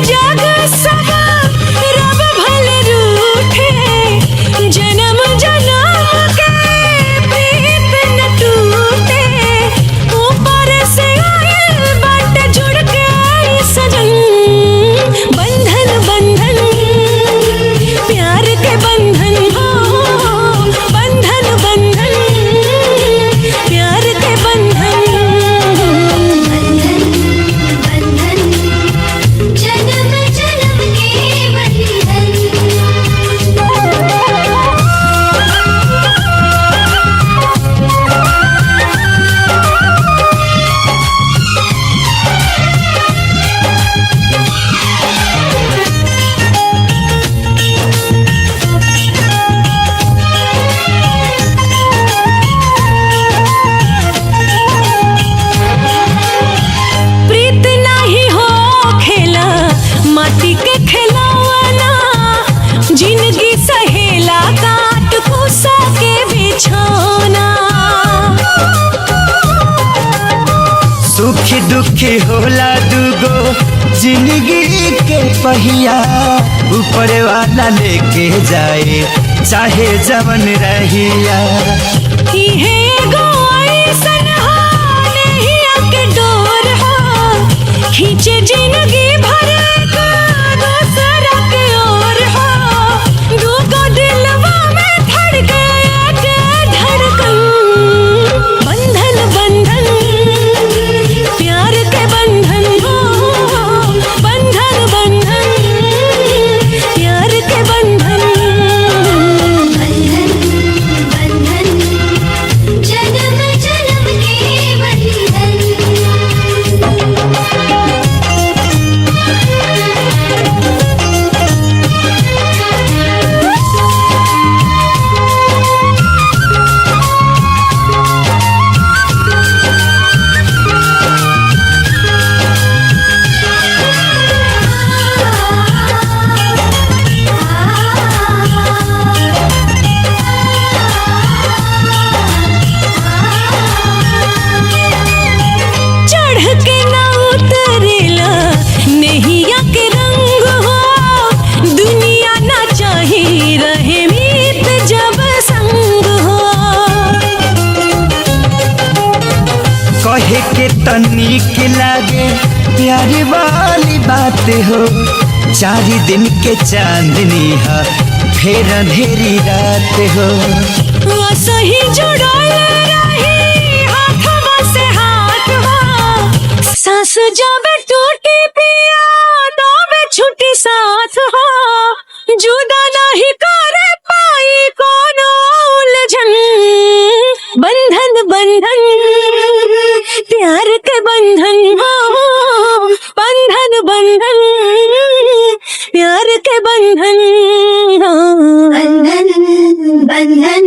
जग सब रब भल रूठे, जन्म जन्म के प्रीत न टूटे, ऊपर से आए बाटे जुड़ के सजन। बंधन बंधन प्यार के बंधन हो, बंधन बंधन प्यार के बंधन। जन्म जन्म के बंधन। प्रीत नाही हो खेला माटी के खिलौना, जिंदगी सहेला काट कुसा के बिछौना। सुखी दुखी होला दुगो जिंदगी के पहिया, ऊपर वाला लेके जाए चाहे जवन रहिया। इहे एगो अइसन हो नहिया के डोर हो, खींचे जिंदगी भर का दूसरा के ओर हो। दूगो दिलवा में धड़के एक धड़कन। बंधन बंधन प्यार के बंधन हो, बंधन बंधन प्यार के बंधन। बंधन बंधन जन्म जन्म के बंधन। चढ़ के ना उतरेला नैया के रंग हो, दुनिया ना चाही रहे मीत जब संग हो। कहे के तनिक लागे प्यारी वाली बात हो, 4 दिन के चांदनी है फिर अंधेरी रात हो। सही जुड़ल रही हाथवा से हाथ हो, सांस जब टूटी पिया तब छुट्टी साथ हो। जुदा नहीं कर पाई कोनो उलझन। बंधन बंधन प्यार के बंधन हो, बंधन बंधन प्यार के बंधन हो। बंधन बंधन